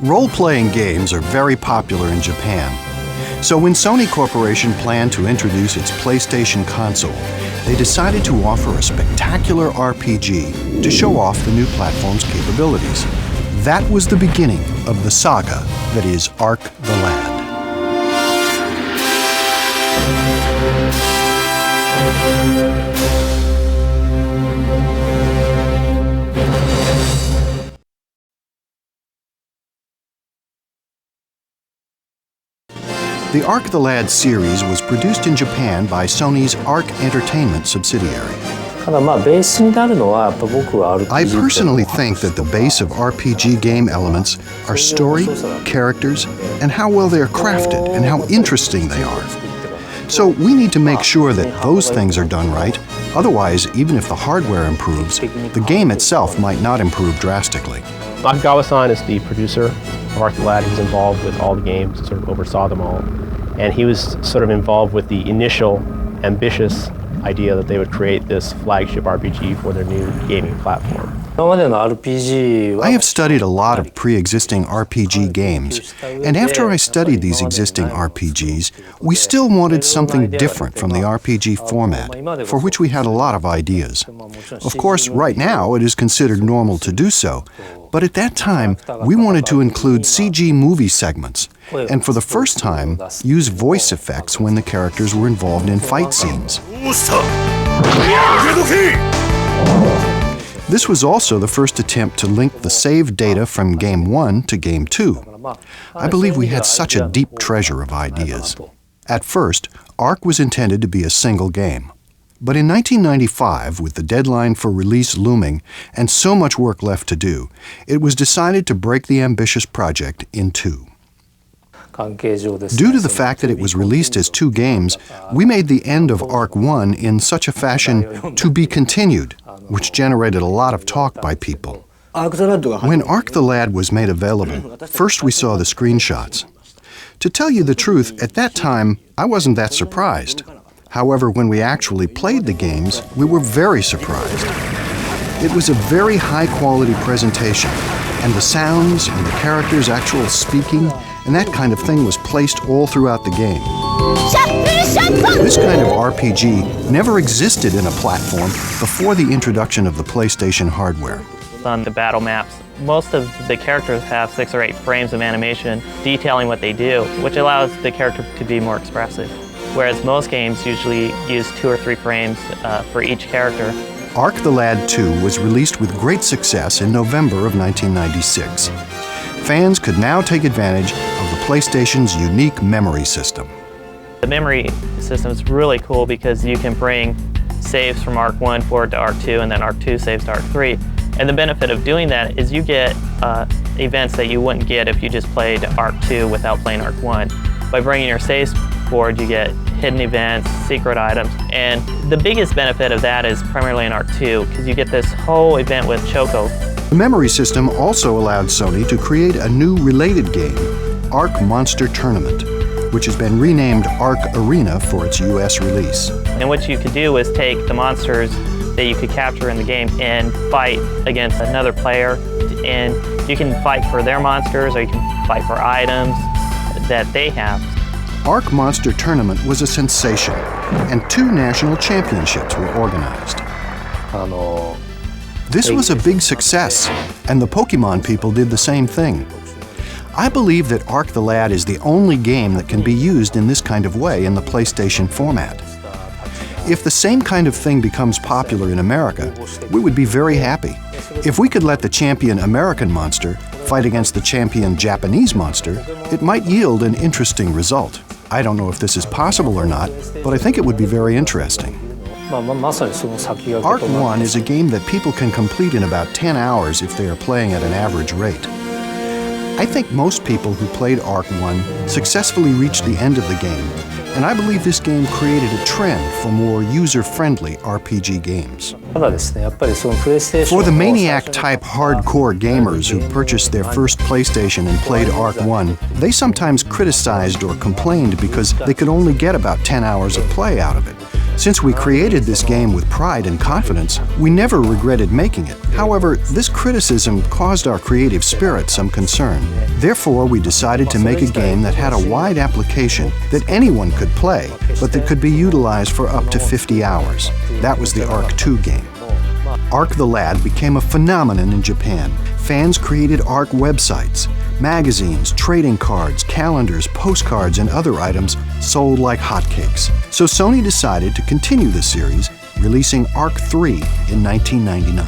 Role-playing games are very popular in Japan. So when Sony Corporation planned to introduce its PlayStation console, they decided to offer a spectacular RPG to show off the new platform's capabilities. That was the beginning of the saga that is Ark the Lad. The Ark the Lad series was produced in Japan by Sony's Ark Entertainment subsidiary. I personally think that the base of RPG game elements are story, characters, and how well they are crafted and how interesting they are. So we need to make sure that those things are done right. Otherwise, even if the hardware improves, the game itself might not improve drastically. Nakagawa-san is the producer of Ark the Lad. He was involved with all the games, sort of oversaw them all. And he was sort of involved with the initial ambitious idea that they would create this flagship RPG for their new gaming platform. I have studied a lot of pre-existing RPG games, and after I studied these existing RPGs, we still wanted something different from the RPG format, for which we had a lot of ideas. Of course, right now it is considered normal to do so, but at that time we wanted to include CG movie segments, and for the first time use voice effects when the characters were involved in fight scenes. This was also the first attempt to link the saved data from Game 1 to Game 2. I believe we had such a deep treasure of ideas. At first, Ark was intended to be a single game. But in 1995, with the deadline for release looming and so much work left to do, it was decided to break the ambitious project in two. Due to the fact that it was released as two games, we made the end of Ark 1 in such a fashion to be continued, which generated a lot of talk by people. When Ark the Lad was made available, first we saw the screenshots. To tell you the truth, at that time, I wasn't that surprised. However, when we actually played the games, we were very surprised. It was a very high-quality presentation, and the sounds and the characters' actual speaking and that kind of thing was placed all throughout the game. This kind of RPG never existed in a platform before the introduction of the PlayStation hardware. On the battle maps, most of the characters have 6 or 8 frames of animation detailing what they do, which allows the character to be more expressive. Whereas most games usually use 2 or 3 frames for each character. Ark the Lad 2 was released with great success in November of 1996. Fans could now take advantage of the PlayStation's unique memory system. The memory system is really cool because you can bring saves from Ark 1 forward to Ark 2 and then Ark 2 saves to Ark 3. And the benefit of doing that is you get events that you wouldn't get if you just played Ark 2 without playing Ark 1. By bringing your saves forward, you get hidden events, secret items, and the biggest benefit of that is primarily in Ark 2 because you get this whole event with Choco. The memory system also allowed Sony to create a new related game, Ark Monster Tournament, which has been renamed Ark Arena for its US release. And what you could do is take the monsters that you could capture in the game and fight against another player, and you can fight for their monsters or you can fight for items that they have. Ark Monster Tournament was a sensation, and 2 national championships were organized. This was a big success, and the Pokemon people did the same thing. I believe that Ark the Lad is the only game that can be used in this kind of way in the PlayStation format. If the same kind of thing becomes popular in America, we would be very happy. If we could let the champion American monster fight against the champion Japanese monster, it might yield an interesting result. I don't know if this is possible or not, but I think it would be very interesting. Ark 1 is a game that people can complete in about 10 hours if they are playing at an average rate. I think most people who played Ark 1 successfully reached the end of the game, and I believe this game created a trend for more user-friendly RPG games. For the maniac-type hardcore gamers who purchased their first PlayStation and played Ark 1, they sometimes criticized or complained because they could only get about 10 hours of play out of it. Since we created this game with pride and confidence, we never regretted making it. However, this criticism caused our creative spirit some concern. Therefore, we decided to make a game that had a wide application that anyone could play, but that could be utilized for up to 50 hours. That was the Ark 2 game. Ark the Lad became a phenomenon in Japan. Fans created Ark websites. Magazines, trading cards, calendars, postcards, and other items sold like hotcakes. So Sony decided to continue the series, releasing Ark 3 in 1999.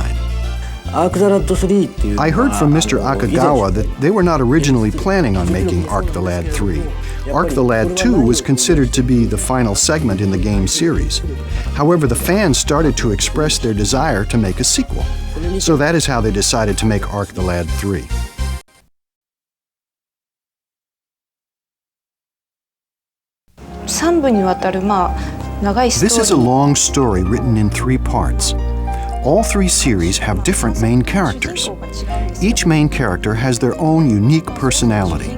I heard from Mr. Akagawa that they were not originally planning on making Ark the Lad 3. Ark the Lad 2 was considered to be the final segment in the game series. However, the fans started to express their desire to make a sequel. So that is how they decided to make Ark the Lad 3. This is a long story written in 3 parts. All 3 series have different main characters. Each main character has their own unique personality.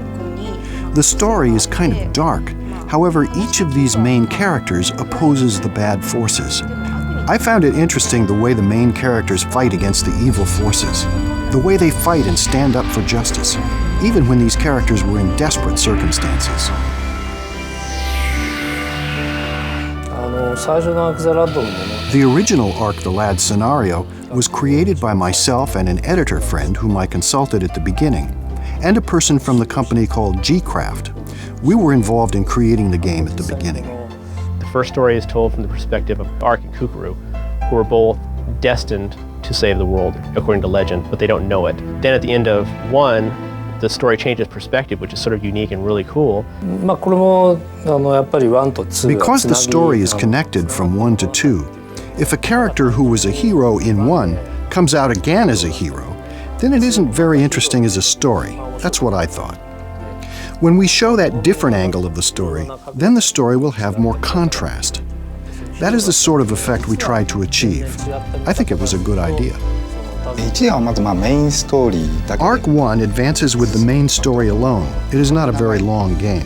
The story is kind of dark. However, each of these main characters opposes the bad forces. I found it interesting the way the main characters fight against the evil forces. The way they fight and stand up for justice, even when these characters were in desperate circumstances. The original Ark the Lad scenario was created by myself and an editor friend whom I consulted at the beginning, and a person from the company called G-Craft. We were involved in creating the game at the beginning. The first story is told from the perspective of Ark and Kukuru, who are both destined to save the world, according to legend, but they don't know it. Then at the end of 1, the story changes perspective, which is sort of unique and really cool. Because the story is connected from 1 to 2, if a character who was a hero in 1 comes out again as a hero, then it isn't very interesting as a story. That's what I thought. When we show that different angle of the story, then the story will have more contrast. That is the sort of effect we tried to achieve. I think it was a good idea. Ark 1 advances with the main story alone. It is not a very long game.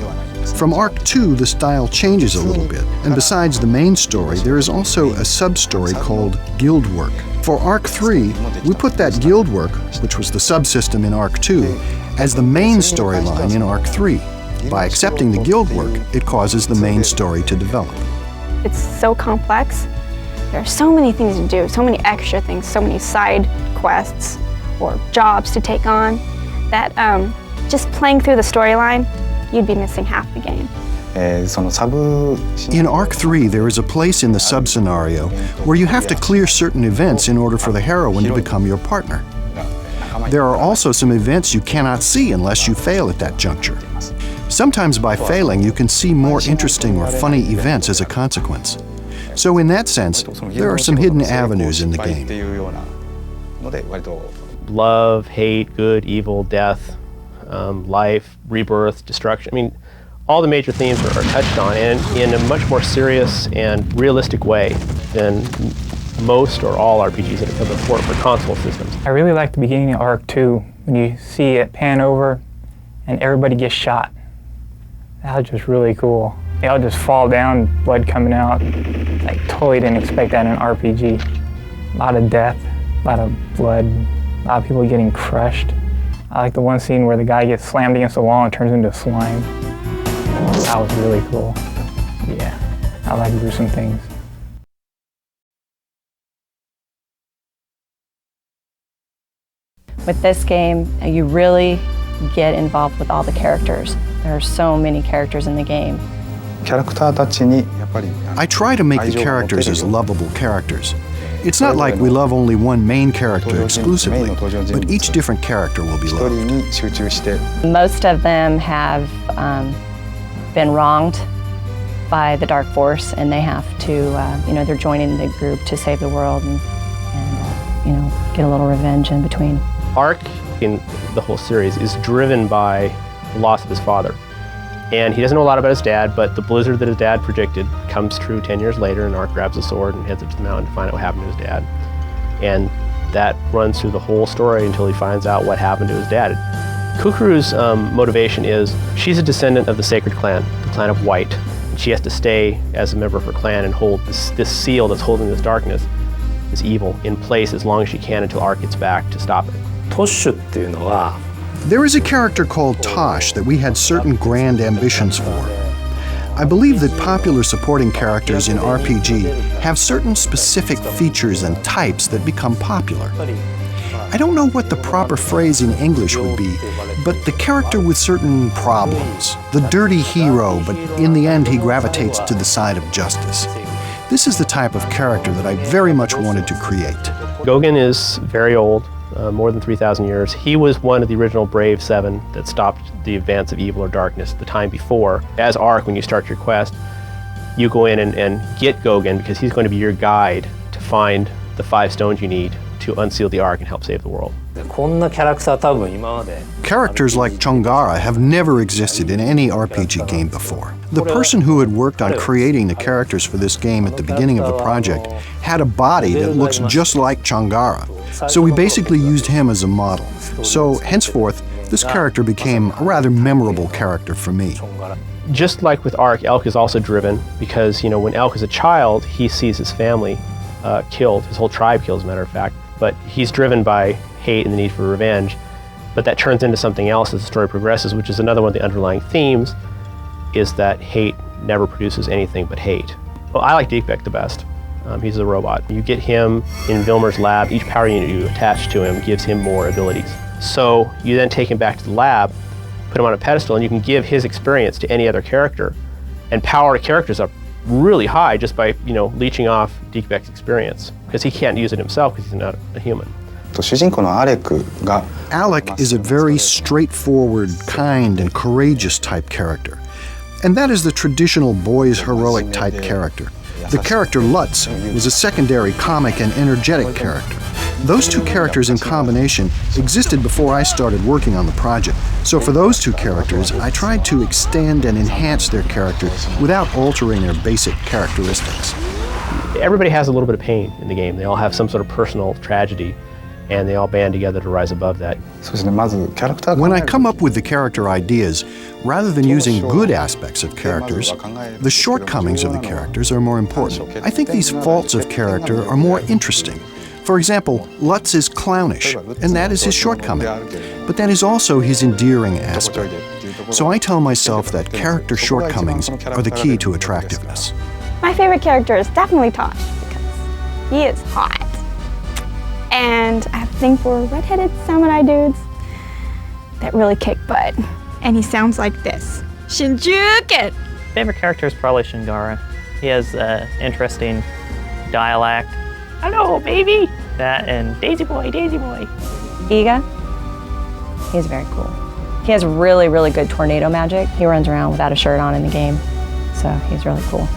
From Ark 2, the style changes a little bit, and besides the main story, there is also a sub-story called Guild Work. For Ark 3, we put that Guild Work, which was the subsystem in Ark 2, as the main storyline in Ark 3. By accepting the Guild Work, it causes the main story to develop. It's so complex. There are so many things to do, so many extra things, so many side quests or jobs to take on that just playing through the storyline, you'd be missing half the game. In Ark 3, there is a place in the sub-scenario where you have to clear certain events in order for the heroine to become your partner. There are also some events you cannot see unless you fail at that juncture. Sometimes by failing, you can see more interesting or funny events as a consequence. So in that sense, there are some hidden avenues in the game. Love, hate, good, evil, death, life, rebirth, destruction. I mean, all the major themes are touched on, and in a much more serious and realistic way than most or all RPGs that have come before for console systems. I really like the beginning of Ark 2, when you see it pan over and everybody gets shot. That was just really cool. They all just fall down, blood coming out. Like, totally didn't expect that in an RPG. A lot of death, a lot of blood, a lot of people getting crushed. I like the one scene where the guy gets slammed against the wall and turns into slime. That was really cool. Yeah, I like gruesome things. With this game, you really get involved with all the characters. There are so many characters in the game. I try to make the characters as lovable characters. It's not like we love only one main character exclusively, but each different character will be loved. Most of them have been wronged by the Dark Force, and they have to, they're joining the group to save the world and get a little revenge in between. Ark, in the whole series, is driven by the loss of his father. And he doesn't know a lot about his dad, but the blizzard that his dad predicted comes true 10 years later, and Ark grabs a sword and heads up to the mountain to find out what happened to his dad. And that runs through the whole story until he finds out what happened to his dad. Kukuru's motivation is she's a descendant of the Sacred Clan, the clan of White, She has to stay as a member of her clan and hold this seal that's holding this darkness, this evil, in place as long as she can until Ark gets back to stop it. トッシュっていうのは There is a character called Tosh that we had certain grand ambitions for. I believe that popular supporting characters in RPG have certain specific features and types that become popular. I don't know what the proper phrase in English would be, but the character with certain problems, the dirty hero, but in the end he gravitates to the side of justice. This is the type of character that I very much wanted to create. Gogan is very old, more than 3,000 years. He was one of the original Brave Seven that stopped the advance of evil or darkness the time before. As Ark, when you start your quest, you go in and get Gogan because he's going to be your guide to find the 5 stones you need to unseal the Ark and help save the world. こんなキャラクター多分今まで Characters like Chongara have never existed in any RPG game before. The person who had worked on creating the characters for this game at the beginning of the project had a body that looks just like Chongara, so we basically used him as a model. So henceforth, this character became a rather memorable character for me. Just like with Ark, Elk is also driven because, you know, when Elk is a child, he sees his family killed, his whole tribe killed, as a matter of fact, but he's driven by hate and the need for revenge. But that turns into something else as the story progresses, which is another one of the underlying themes, is that hate never produces anything but hate. Well, I like Deepbeck the best. He's a robot. You get him in Vilmer's lab, each power unit you attach to him gives him more abilities. So you then take him back to the lab, put him on a pedestal, and you can give his experience to any other character and power characters up really high just by, you know, leeching off Deepbeck's experience, because he can't use it himself because he's not a human. Alec is a very straightforward, kind, and courageous type character. And that is the traditional boys' heroic type character. The character Lutz was a secondary comic and energetic character. Those two characters in combination existed before I started working on the project. So for those two characters, I tried to extend and enhance their character without altering their basic characteristics. Everybody has a little bit of pain in the game. They all have some sort of personal tragedy, and they all band together to rise above that. When I come up with the character ideas, rather than using good aspects of characters, the shortcomings of the characters are more important. I think these faults of character are more interesting. For example, Lutz is clownish, and that is his shortcoming. But that is also his endearing aspect. So I tell myself that character shortcomings are the key to attractiveness. My favorite character is definitely Tosh because he is hot. And I have a thing for redheaded samurai dudes that really kick butt. And he sounds like this. Shinjuku! Favorite character is probably Shingara. He has interesting dialect. Hello, baby! That and Daisy Boy, Daisy Boy. Iga, he's very cool. He has really, really good tornado magic. He runs around without a shirt on in the game, so he's really cool.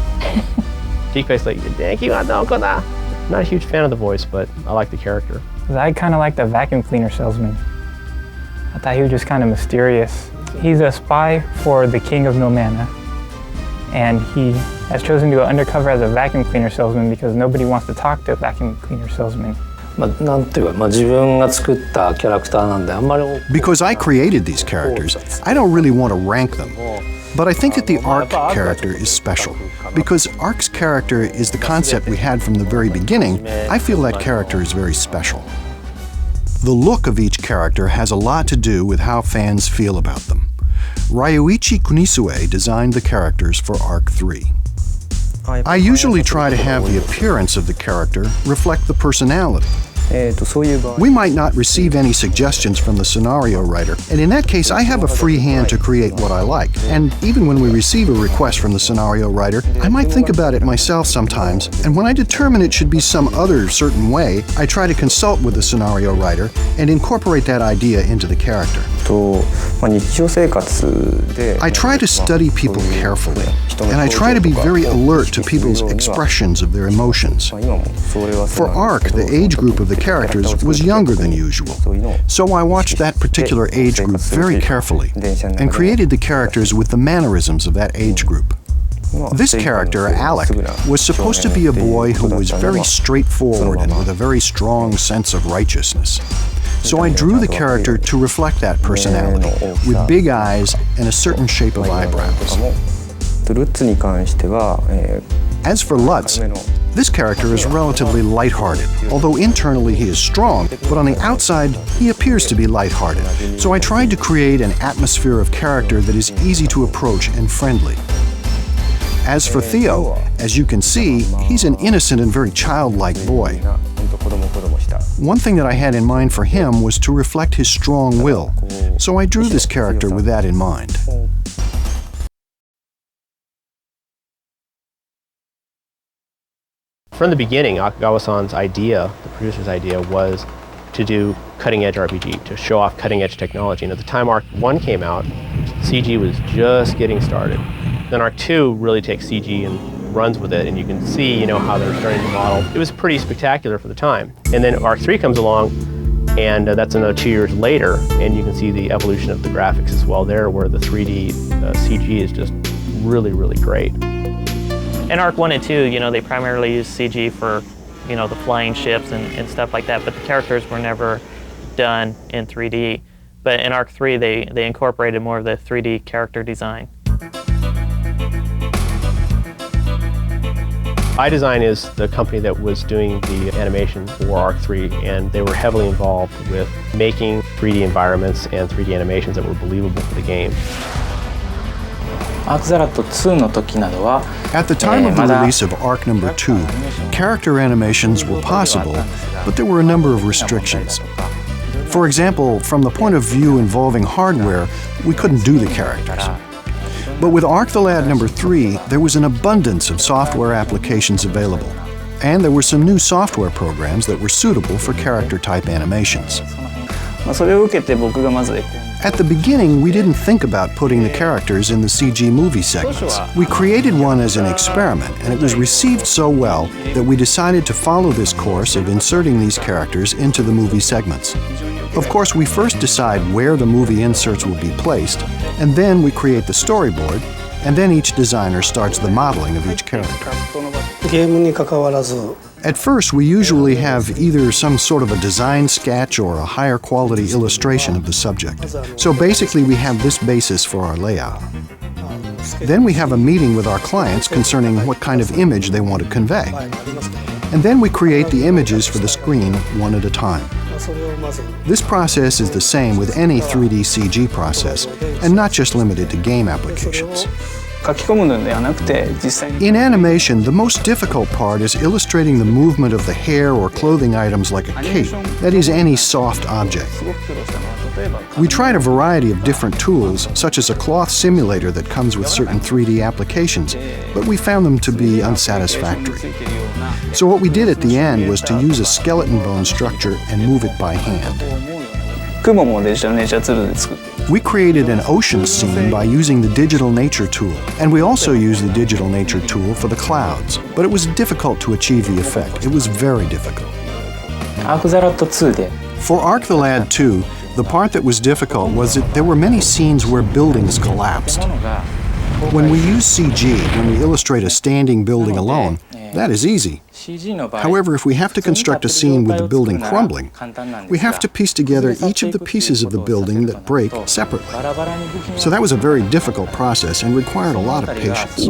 Deepbeck's like, thank you, Anokona. Not a huge fan of the voice, but I like the character. I kind of like the vacuum cleaner salesman. I thought he was just kind of mysterious. He's a spy for the King of Nomana, and he has chosen to go undercover as a vacuum cleaner salesman because nobody wants to talk to a vacuum cleaner salesman. Because I created these characters, I don't really want to rank them. But I think that the Ark character is special. Because Ark's character is the concept we had from the very beginning, I feel that character is very special. The look of each character has a lot to do with how fans feel about them. Ryuichi Kunisue designed the characters for Ark 3. I usually try to have the appearance of the character reflect the personality. We might not receive any suggestions from the scenario writer, and in that case I have a free hand to create what I like. And even when we receive a request from the scenario writer, I might think about it myself sometimes, and when I determine it should be some other certain way, I try to consult with the scenario writer and incorporate that idea into the character. I try to study people carefully, and I try to be very alert to people's expressions of their emotions. For Ark, the age group of the characters was younger than usual, so I watched that particular age group very carefully and created the characters with the mannerisms of that age group. This character, Alec, was supposed to be a boy who was very straightforward and with a very strong sense of righteousness. So I drew the character to reflect that personality, with big eyes and a certain shape of eyebrows. As for Lutz, this character is relatively lighthearted, although internally he is strong, but on the outside he appears to be lighthearted. So I tried to create an atmosphere of character that is easy to approach and friendly. As for Theo, as you can see, he's an innocent and very childlike boy. One thing that I had in mind for him was to reflect his strong will, so I drew this character with that in mind. From the beginning, Akagawa-san's idea, the producer's idea, was to do cutting-edge RPG, to show off cutting-edge technology. And at the time Arc 1 came out, CG was just getting started. Then Arc 2 really takes CG and runs with it, and you can see, how they're starting to model. It was pretty spectacular for the time. And then Arc 3 comes along, and that's another 2 years later, and you can see the evolution of the graphics as well there, where the 3D CG is just really, really great. In Arc 1 and 2, they primarily used CG for, the flying ships and stuff like that, but the characters were never done in 3D. But in Arc 3, they incorporated more of the 3D character design. iDesign is the company that was doing the animation for Arc 3, and they were heavily involved with making 3D environments and 3D animations that were believable for the game. At the time of the release of Arc number 2, character animations were possible, but there were a number of restrictions. For example, from the point of view involving hardware, we couldn't do the characters. But with Arc the Lad number 3, there was an abundance of software applications available, and there were some new software programs that were suitable for character type animations. At the beginning, we didn't think about putting the characters in the CG movie segments. We created one as an experiment, and it was received so well that we decided to follow this course of inserting these characters into the movie segments. Of course, we first decide where the movie inserts will be placed, and then we create the storyboard, and then each designer starts the modeling of each character. At first, we usually have either some sort of a design sketch or a higher quality illustration of the subject. So basically, we have this basis for our layout. Then we have a meeting with our clients concerning what kind of image they want to convey. And then we create the images for the screen one at a time. This process is the same with any 3D CG process, and not just limited to game applications. In animation, the most difficult part is illustrating the movement of the hair or clothing items like a cape, that is, any soft object. We tried a variety of different tools, such as a cloth simulator that comes with certain 3D applications, but we found them to be unsatisfactory. So what we did at the end was to use a skeleton bone structure and move it by hand. We created an ocean scene by using the digital nature tool, and we also used the digital nature tool for the clouds, but it was difficult to achieve the effect. It was very difficult. For Arc the Lad 2, the part that was difficult was that there were many scenes where buildings collapsed. When we use CG, when we illustrate a standing building alone, that is easy. However, if we have to construct a scene with the building crumbling, we have to piece together each of the pieces of the building that break separately. So that was a very difficult process and required a lot of patience.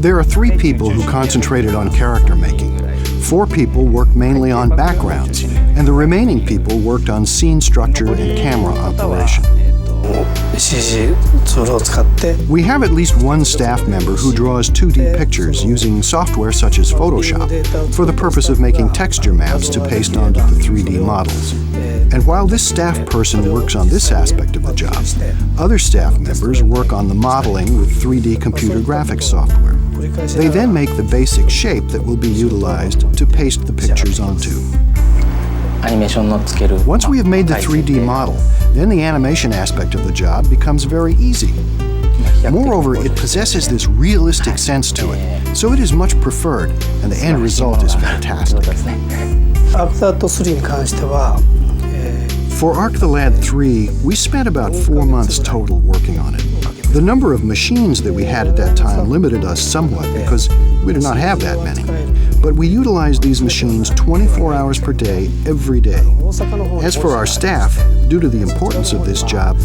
There are 3 people who concentrated on character making. 4 people worked mainly on backgrounds, and the remaining people worked on scene structure and camera operation. We have at least one staff member who draws 2D pictures using software such as Photoshop for the purpose of making texture maps to paste onto the 3D models. And while this staff person works on this aspect of the job, other staff members work on the modeling with 3D computer graphics software. They then make the basic shape that will be utilized to paste the pictures onto. Once we have made the 3D model, then the animation aspect of the job becomes very easy. Moreover, it possesses this realistic sense to it, so it is much preferred, and the end result is fantastic. For Arc the Lad 3, we spent about 4 months total working on it. The number of machines that we had at that time limited us somewhat because we did not have that many. But we utilized these machines 24 hours per day, every day. As for our staff, due to the importance of this job,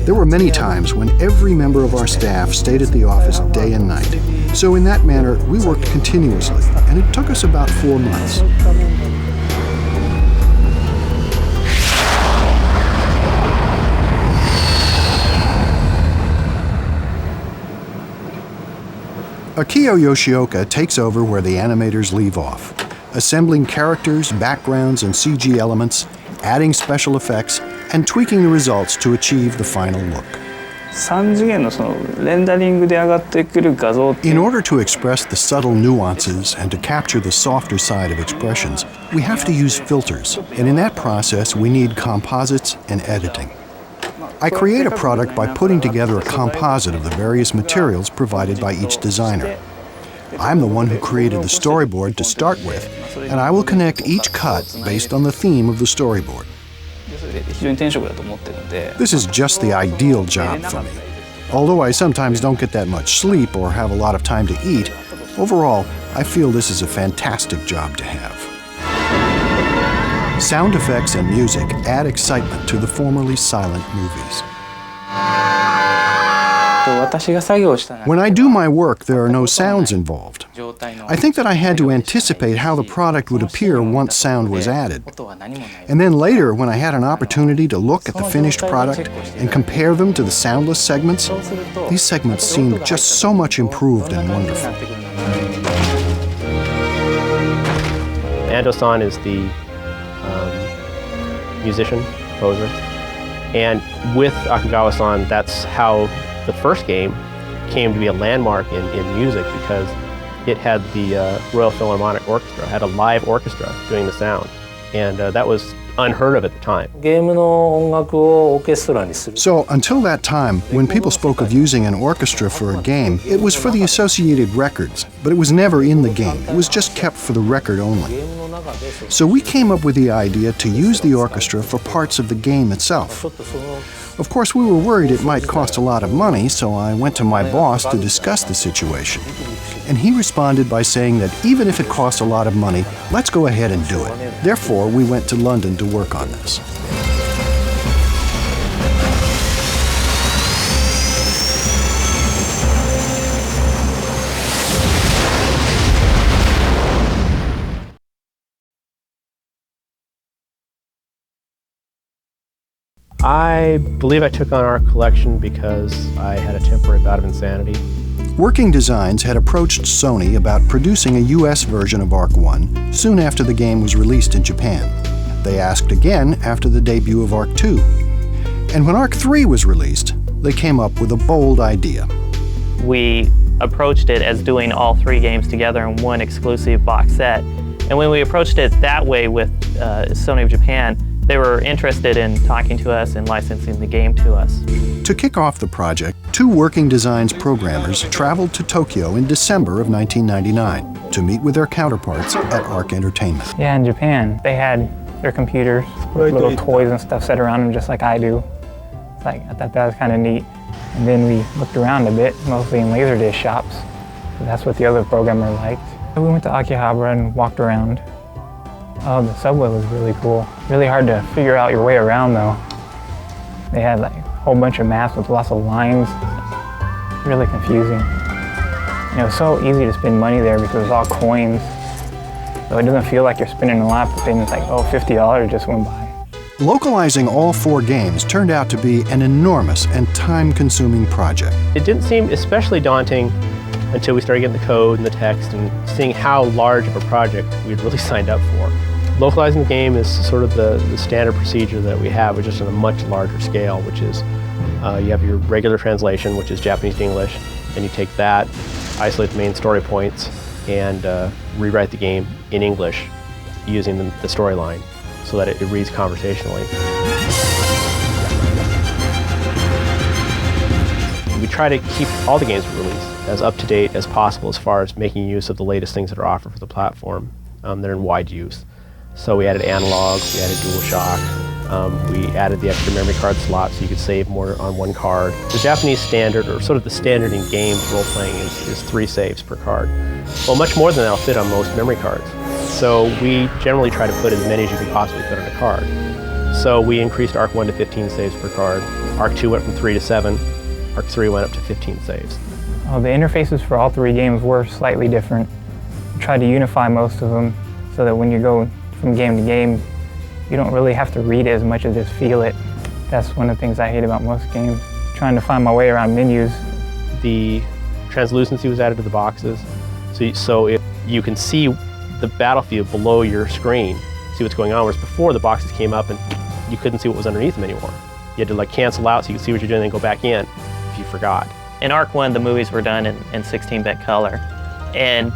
There were many times when every member of our staff stayed at the office day and night. So in that manner, we worked continuously, and it took us about 4 months. Akio Yoshioka takes over where the animators leave off, assembling characters, backgrounds, and CG elements, adding special effects, and tweaking the results to achieve the final look. In order to express the subtle nuances and to capture the softer side of expressions, we have to use filters, and in that process we need composites and editing. I create a product by putting together a composite of the various materials provided by each designer. I'm the one who created the storyboard to start with, and I will connect each cut based on the theme of the storyboard. This is just the ideal job for me. Although I sometimes don't get that much sleep or have a lot of time to eat, overall, I feel this is a fantastic job to have. Sound effects and music add excitement to the formerly silent movies. When I do my work, there are no sounds involved. I think that I had to anticipate how the product would appear once sound was added. And then later, when I had an opportunity to look at the finished product and compare them to the soundless segments, these segments seemed just so much improved and wonderful. Ando-san is the musician, composer, and with Akagawa-san, that's how the first game came to be a landmark in music, because it had the Royal Philharmonic Orchestra, had a live orchestra doing the sound, and that was unheard of at the time. So until that time, when people spoke of using an orchestra for a game, it was for the associated records, but it was never in the game. It was just kept for the record only. So we came up with the idea to use the orchestra for parts of the game itself. Of course, we were worried it might cost a lot of money, so I went to my boss to discuss the situation. And he responded by saying that even if it costs a lot of money, let's go ahead and do it. Therefore, we went to London to work on this. I believe I took on Art Collection because I had a temporary bout of insanity. Working Designs had approached Sony about producing a US version of Arc 1 soon after the game was released in Japan. They asked again after the debut of Arc 2. And when Arc 3 was released, they came up with a bold idea. We approached it as doing all 3 games together in one exclusive box set. And when we approached it that way with Sony of Japan, they were interested in talking to us and licensing the game to us. To kick off the project, 2 Working Designs programmers traveled to Tokyo in December of 1999 to meet with their counterparts at Arc Entertainment. Yeah, in Japan, they had their computers with little toys and stuff set around them just like I do. It's like, I thought that was kind of neat. And then we looked around a bit, mostly in Laserdisc shops. So that's what the other programmer liked. So we went to Akihabara and walked around. Oh, the subway was really cool. Really hard to figure out your way around though. They had like a whole bunch of maps with lots of lines. Really confusing. And it was so easy to spend money there because it was all coins. So it doesn't feel like you're spending a lot, but then it's like, oh, $50 just went by. Localizing all 4 games turned out to be an enormous and time-consuming project. It didn't seem especially daunting until we started getting the code and the text and seeing how large of a project we'd really signed up for. Localizing the game is sort of the standard procedure that we have, but just on a much larger scale, which is you have your regular translation, which is Japanese to English, and you take that, isolate the main story points, and rewrite the game in English using the storyline so that it reads conversationally. We try to keep all the games we release as up-to-date as possible as far as making use of the latest things that are offered for the platform. They're in wide use. So we added analog, we added DualShock, we added the extra memory card slot so you could save more on one card. The Japanese standard, or sort of the standard in games role-playing, is 3 saves per card. Well, much more than that'll fit on most memory cards. So we generally try to put as many as you can possibly put on a card. So we increased Arc 1 to 15 saves per card. Arc 2 went from 3 to 7. Arc 3 went up to 15 saves. The interfaces for all three games were slightly different. We tried to unify most of them so that when you go from game to game, you don't really have to read it as much as just feel it. That's one of the things I hate about most games, trying to find my way around menus. The translucency was added to the boxes, so if you can see the battlefield below your screen, see what's going on, whereas before the boxes came up and you couldn't see what was underneath them anymore. You had to like cancel out so you could see what you're doing and then go back in if you forgot. In Arc 1, the movies were done in 16-bit color,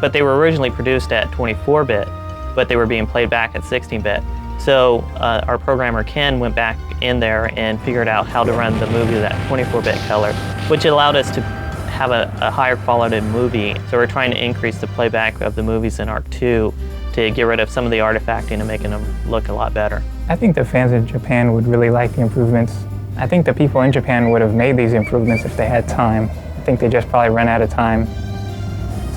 but they were originally produced at 24-bit, but they were being played back at 16-bit. So our programmer Ken went back in there and figured out how to run the movie at 24-bit color, which allowed us to have a higher quality movie. So we're trying to increase the playback of the movies in Arc 2 to get rid of some of the artifacting and making them look a lot better. I think the fans in Japan would really like the improvements. I think the people in Japan would have made these improvements if they had time. I think they just probably ran out of time.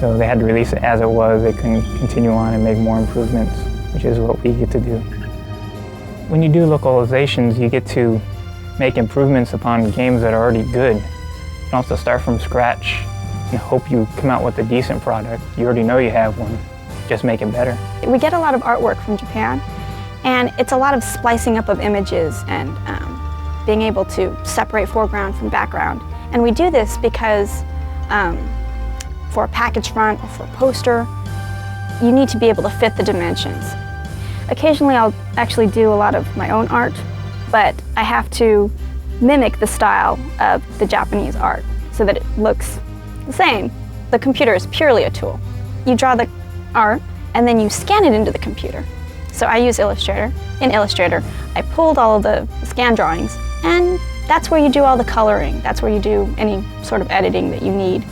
So they had to release it as it was. They couldn't continue on and make more improvements, which is what we get to do. When you do localizations, you get to make improvements upon games that are already good. You don't have to start from scratch and hope you come out with a decent product. You already know you have one. Just make it better. We get a lot of artwork from Japan, and it's a lot of splicing up of images and being able to separate foreground from background. And we do this because for a package front or for a poster, you need to be able to fit the dimensions. Occasionally I'll actually do a lot of my own art, but I have to mimic the style of the Japanese art so that it looks the same. The computer is purely a tool. You draw the art and then you scan it into the computer. So I use Illustrator. In Illustrator, I pulled all of the scan drawings, and that's where you do all the coloring. That's where you do any sort of editing that you need.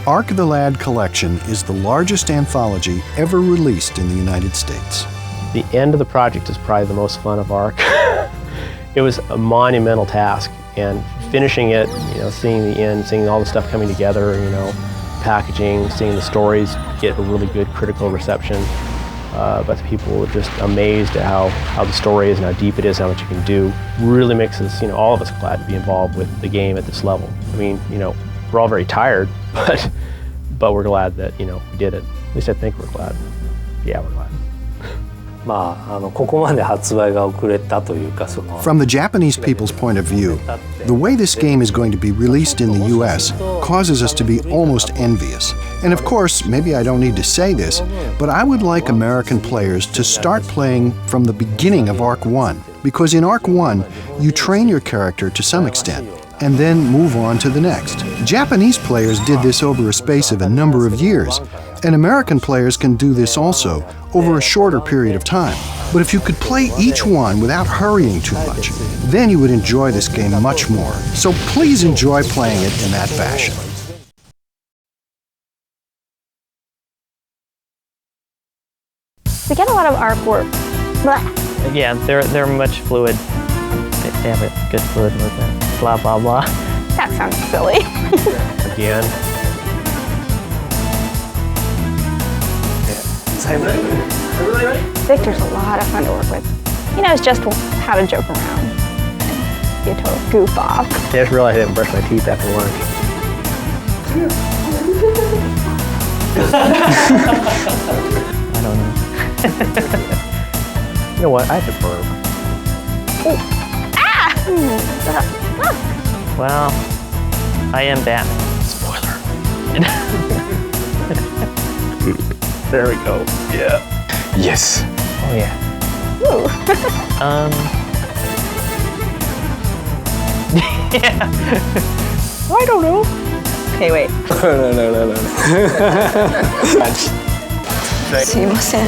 Arc the Lad Collection is the largest anthology ever released in the United States. The end of the project is probably the most fun of Arc. It was a monumental task, and finishing it, seeing the end, seeing all the stuff coming together, packaging, seeing the stories get a really good critical reception. But the people were just amazed at how the story is and how deep it is, how much you can do. Really makes us, all of us glad to be involved with the game at this level. I mean, we're all very tired, but we're glad that, we did it. At least I think we're glad. Yeah, we're glad. From the Japanese people's point of view, the way this game is going to be released in the US causes us to be almost envious. And of course, maybe I don't need to say this, but I would like American players to start playing from the beginning of Arc 1, because in Arc 1, you train your character to some extent, and then move on to the next. Japanese players did this over a space of a number of years, and American players can do this also over a shorter period of time. But if you could play each one without hurrying too much, then you would enjoy this game much more. So please enjoy playing it in that fashion. We get a lot of artwork. Yeah, they're much fluid. They have a good fluid movement. Blah, blah, blah. That sounds silly. Again. Victor's a lot of fun to work with. He knows just how to joke around and be a total goof off. I just realized I didn't brush my teeth after lunch. I don't know. You know what? I have to burp. Well, I am Batman. Spoiler. There we go. Yeah. Yes. Oh yeah. Yeah. I don't know. Okay, wait. No. すいません。